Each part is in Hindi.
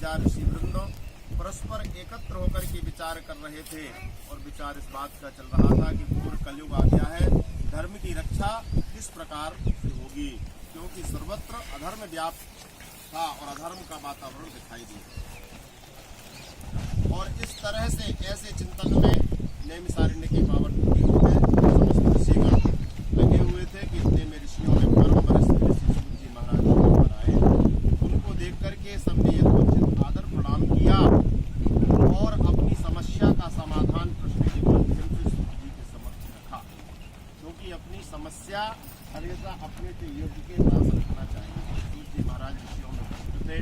विद्या ऋषि वृंद परस्पर एकत्र होकर के विचार कर रहे थे और विचार इस बात का चल रहा था कि घोर कलयुग आ गया है, धर्म की रक्षा किस प्रकार से होगी, क्योंकि सर्वत्र अधर्म व्याप्त था और अधर्म का वातावरण दिखाई दिया। और इस तरह से ऐसे चिंतन में नैमिषारण्य के पावन समस्त ऋषिगण लगे हुए थे कि इतने में ऋषियों में परम वरिष्ठ ऋषि सूत जी महाराज ऊपर आए। उनको देख करके सबने यथोचित आदर प्रणाम किया और अपनी समस्या का समाधान प्रश्न के माध्यम से सूत जी के समक्ष रखा, क्योंकि अपनी समस्या हमेशा अपने से योग्य के पास रखना चाहिए। सूत जी महाराज ऋषियों में प्रश्न थे।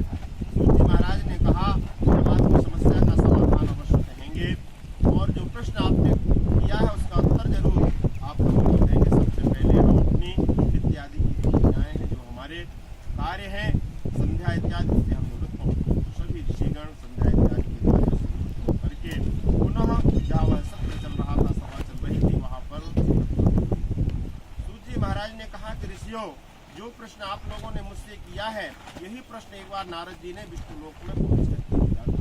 सूत जी महाराज ने कहा हम आपकी समस्या का समाधान अवश्य कहेंगे और जो प्रश्न आपने किया है उसका उत्तर जरूर आप लोगों को देंगे। सबसे पहले हम अपनी इत्यादि की क्रियाएं हैं जो हमारे कार्य हैं संध्या इत्यादि से हम निवृत्त हों, तो सभी ऋषिगण संध्या इत्यादि के कार्य से निवृत्त होकर के पुनः जहाँ वह सत्र चल रहा था, सभा चल रही थी, वहाँ पर सूत जी महाराज ने कहा कि ऋषियों, जो प्रश्न आप लोगों ने मुझसे किया है यही प्रश्न एक बार नारद जी ने विष्णु लोक में पहुंच करके किया था।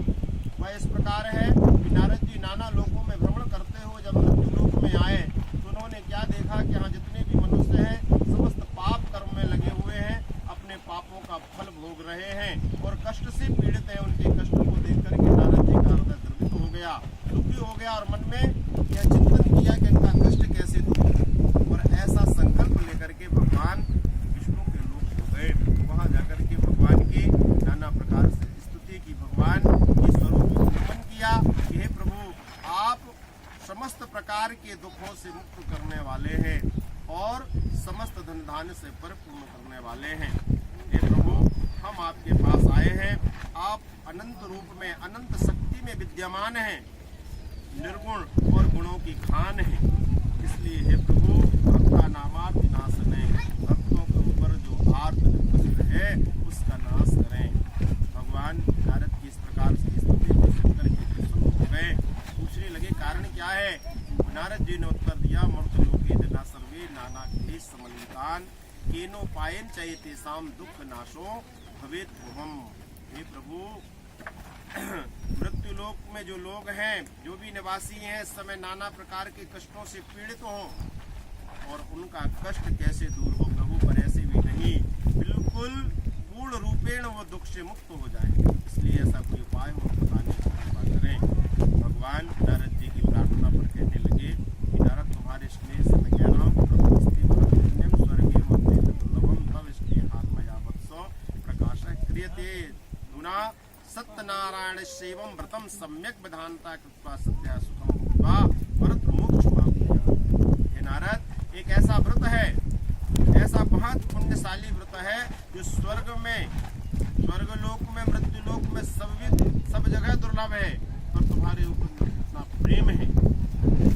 वह इस प्रकार है कि नारद जी नाना लोकों में भ्रमण करते हुए जब मृत्यु लोक में आए तो उन्होंने क्या देखा कि यहाँ जितने भी मनुष्य हैं समस्त पाप कर्म में लगे हुए हैं, अपने पापों का फल भोग रहे हैं और कष्ट से पीड़ित हैं। उनके कष्टों को देख करके नारद जी का हृदय द्रवित हो गया, दुखी हो गया और मन में यह चिंतन किया कि इनका कष्ट कैसे दूर हो। और ऐसा संकल्प लेकर के भगवान विष्णु के लोक हो गए। वहां जाकर के भगवान की नाना प्रकार से स्तुति की, भगवान के स्वरूप को नमन किया कि हे प्रभु, आप समस्त प्रकार के दुखों से मुक्त करने वाले हैं और समस्त धन धान्य से परिपूर्ण करने वाले हैं। हे प्रभु, हम आपके पास आए हैं, आप अनंत रूप में अनंत शक्ति में विद्यमान हैं, निर्गुण और गुणों की खान है। इसलिए हे प्रभु, भक्ता नामात नाश नहीं, भक्तों के ऊपर जो आर्त दुष्ट है उसका नाश करें। भगवान नारद की इस प्रकार से स्तुति को सुनकर के प्रसन्न हो गए। पूछने लगे कारण क्या है। नारद जी ने उत्तर दिया, मर्त्यलोके जना सर्वे नाना क्लेश समन्वितान केनोपायेन चैतेषाम दुख नाशो भवेत् ध्रुवम्। हे प्रभु, मृत्यु लोक में जो लोग हैं, जो भी निवासी हैं, इस समय नाना प्रकार के कष्टों से पीड़ित हों और उनका कष्ट कैसे दूर हो प्रभु, पर ऐसे भी नहीं, बिल्कुल पूर्ण रूपेण वो दुख से मुक्त हो जाए। इसलिए ऐसा कोई उपाय हो बताने की कृपा करें। भगवान नारद जी की प्रार्थना पर कहने लगे कि नारद, तुम्हारे स्नेह से मैं कह रहा हूँ स्वर्गीय तब स्नेह आत्मया वत्सो प्रकाश क्रियते गुना सत्यनारायण सेवम व्रतम सम्यक विधानता कृत्वा सत्या सुखम भूत्वा व्रत मोक्ष प्राप्त। हे नारद, एक ऐसा व्रत है, ऐसा बहुत पुण्यशाली व्रत है जो स्वर्ग में, स्वर्गलोक में, मृत्यु लोक में सब जगह दुर्लभ है। और तुम्हारे ऊपर इतना प्रेम है,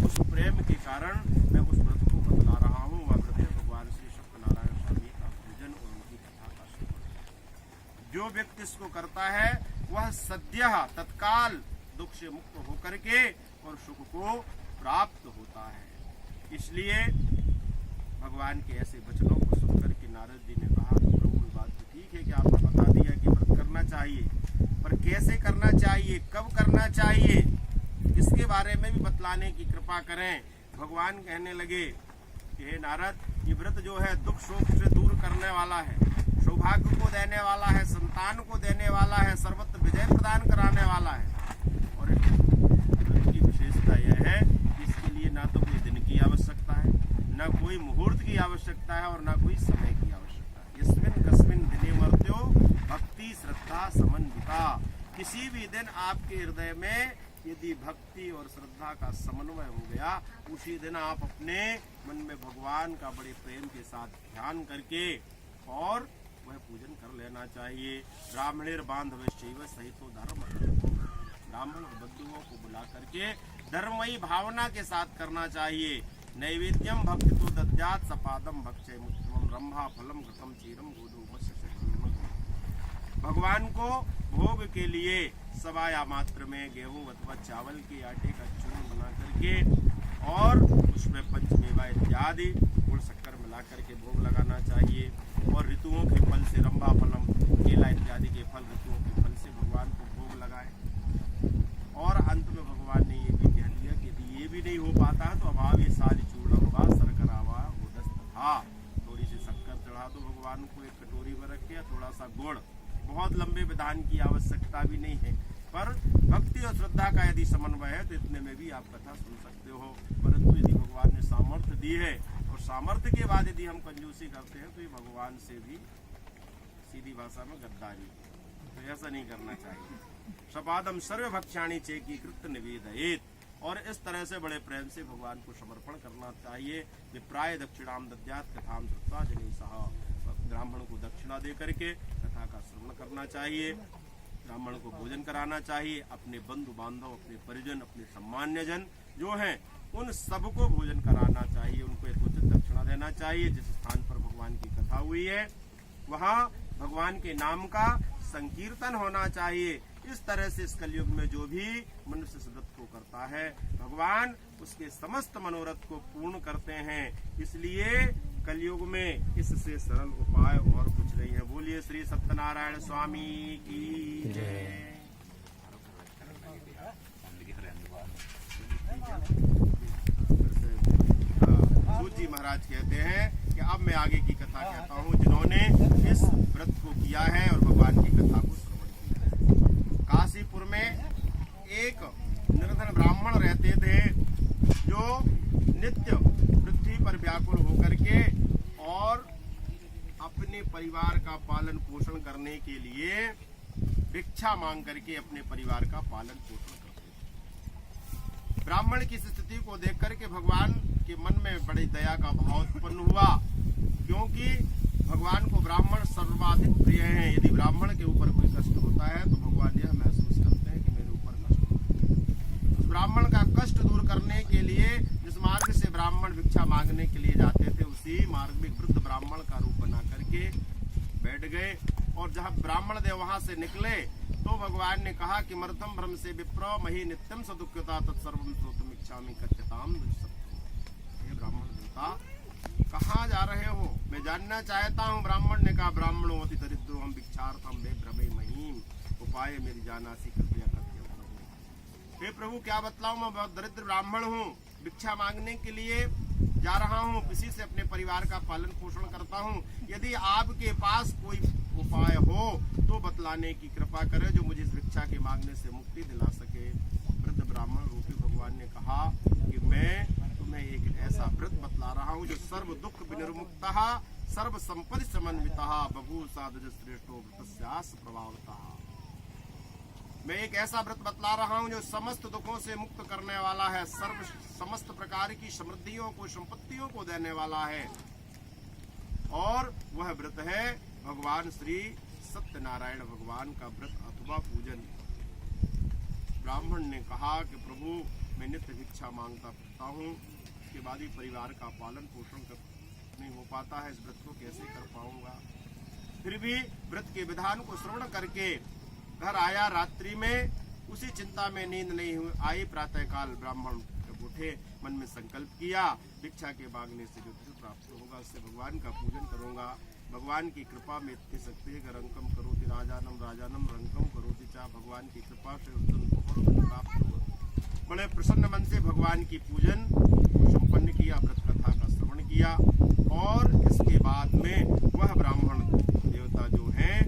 उस प्रेम के कारण मैं उस व्रत को बतला रहा हूँ। वह व्रत है भगवान श्री सत्यनारायण स्वामी का पूजन और उनकी कथा का श्रवण। जो व्यक्ति इसको करता है वह सद्यः तत्काल दुख से मुक्त होकर के और सुख को प्राप्त होता है। इसलिए भगवान के ऐसे वचनों को सुनकर के नारद जी ने कहा कि प्रभु, बात तो ठीक है कि आपने बता दिया कि व्रत करना चाहिए, पर कैसे करना चाहिए, कब करना चाहिए, इसके बारे में भी बतलाने की कृपा करें। भगवान कहने लगे कि हे नारद, ये व्रत जो है दुख शोक से दूर करने वाला है, सौभाग्य को देने वाला है, संतान को देने वाला है, सर्वत्र विजय प्रदान कराने वाला है। और इसकी विशेषता यह है कि इसके लिए ना तो कोई दिन की आवश्यकता है, न कोई मुहूर्त की आवश्यकता है और न कोई समय की आवश्यकता है। यस्मिन् कस्मिन् दिने मर्त्यो भक्ति श्रद्धा समन्विता। किसी भी दिन आपके हृदय में यदि भक्ति और श्रद्धा का समन्वय हो गया, उसी दिन आप अपने मन में भगवान का बड़े प्रेम के साथ ध्यान करके और वह पूजन कर लेना चाहिए। ब्राह्मणेर बांधवैश्चैव सहितो धर्म, ब्राह्मण और बंधुओं को बुला करके धर्मयी भावना के साथ करना चाहिए। नैवेद्यम भक्ति तो दद्यात् सपादम भक्षे मुत्तमम रंभा फलम घृतम चीरम गोधूम। भगवान को भोग के लिए सवाया मात्र में गेहूं अथवा चावल के आटे का चूर्ण बना करके और उसमें पंचमेवा इत्यादि गुड़ शक्कर मिला करके भोग लगाना चाहिए। और ऋतुओं के फल से रंभा फलम, केला इत्यादि के फल, ऋतुओं के फल से भगवान को नहीं हो पाता है तो अभावी साल चूड़म व शर्करावा उदस्त था। थोड़ी सी शक्कर चढ़ा दो भगवान को एक कटोरी में रख के, थोड़ा सा गुड़। बहुत लंबे विधान की आवश्यकता भी नहीं है, पर भक्ति और श्रद्धा का यदि समन्वय है तो इतने में भी आप कथा सुन सकते हो। परंतु यदि भगवान ने सामर्थ्य दी है और सामर्थ्य के बाद यदि हम कंजूसी करते हैं तो ये भगवान से भी सीधी भाषा में गद्दारी, तो ऐसा नहीं करना चाहिए। सपादम सर्व भक्षाणी चेकी कृत निवेदयेत, और इस तरह से बड़े प्रेम से भगवान को समर्पण करना चाहिए। विप्राय दक्षिणाम दद्यात कथाम श्रुत्वा जनेन सह, ब्राह्मण को दक्षिणा दे करके कथा का श्रवण करना चाहिए, ब्राह्मण को भोजन कराना चाहिए। अपने बंधु बांधव, अपने परिजन, अपने सम्मान्य जन जो हैं उन सबको भोजन कराना चाहिए, उनको यथोचित दक्षिणा देना चाहिए। जिस स्थान पर भगवान की कथा हुई है वहाँ भगवान के नाम का संकीर्तन होना चाहिए। इस तरह से इस कलयुग में जो भी मनुष्य इस व्रत को करता है भगवान उसके समस्त मनोरथ को पूर्ण करते हैं। इसलिए कलयुग में इससे सरल उपाय और कुछ नहीं है। बोलिए श्री सत्यनारायण स्वामी की जय। सूत जी महाराज कहते हैं कि अब मैं आगे की कथा कहता हूँ जिन्होंने इस व्रत को किया है और भगवान की कथा को श्रवण किया है। काशीपुर में एक निर्धन ब्राह्मण रहते थे जो नित्य पृथ्वी पर व्याकुल होकर के और अपने परिवार का पालन पोषण करने के लिए भिक्षा मांग करके अपने परिवार का पालन पोषण करते थे। ब्राह्मण की स्थिति को देख करके भगवान के मन में बड़ी दया का भाव उत्पन्न हुआ, क्योंकि भगवान को ब्राह्मण सर्वाधिक प्रिय हैं। यदि ब्राह्मण के ऊपर कोई कष्ट होता है तो भगवान यह महसूस करते हैं कि मेरे ऊपर कष्ट होता है। उस ब्राह्मण का कष्ट दूर करने के लिए जिस मार्ग से ब्राह्मण भिक्षा मांगने के लिए जाते थे उसी मार्ग में वृद्ध ब्राह्मण का रूप बना करके बैठ गए। और जब ब्राह्मण देव वहां से निकले तो भगवान ने कहा कि मर्तम भ्रम से विप्र मही नित्यम सदुक्यता तत्सर्वम श्रोतुम इच्छामि कथ्यताम। हे ब्राह्मण देवता, कहाँ जा रहे हो? मैं जानना चाहता हूँ। ब्राह्मण ने कहा, ब्राह्मणो अति दरिद्रो हम भिक्षार्थम वे भ्रमे महीम उपाय मेरी जानासी कृपया करके। हे प्रभु, क्या बतलाऊं? मैं बहुत दरिद्र ब्राह्मण हूँ, भिक्षा मांगने के लिए जा रहा हूँ, किसी से अपने परिवार का पालन पोषण करता हूँ। यदि आपके पास कोई उपाय हो तो बतलाने की कृपा करें जो मुझे इस भिक्षा के मांगने से मुक्ति दिला सके। वृद्ध ब्राह्मण रूपी भगवान ने कहा कि मैं तुम्हें एक ऐसा व्रत बतला रहा हूँ जो सर्व दुख विनिर्मुक्तः सर्व संपत्ति समन्वितः बभू साधु श्रेष्ठो व्रतस्यास प्रभावतः। मैं एक ऐसा व्रत बतला रहा हूँ जो समस्त दुखों से मुक्त करने वाला है, समस्त प्रकार की समृद्धियों को, संपत्तियों को देने वाला है। और वह व्रत है भगवान श्री सत्यनारायण भगवान का व्रत अथवा पूजन। ब्राह्मण ने कहा कि प्रभु, मैं नित्य भिक्षा मांगता फिरता हूँ, उसके बाद ही परिवार का पालन पोषण नहीं हो पाता है, इस व्रत को कैसे कर पाऊंगा। फिर भी व्रत के विधान को श्रवण करके घर आया। रात्रि में उसी चिंता में नींद नहीं आई। प्रातःकाल ब्राह्मण जब उठे, मन में संकल्प किया भिक्षा के मांगने से जो धन प्राप्त होगा उससे भगवान का पूजन करूंगा। भगवान की कृपा में इतनी शक्ति है, रंकम करोति राजानम राजानम रंकम करोति चा। भगवान की कृपा से उस दिन बहुत धन प्राप्त हुआ। बड़े प्रसन्न मन से भगवान की पूजन संपन्न किया, व्रत कथा का श्रवण किया। और इसके बाद में वह ब्राह्मण देवता जो हैं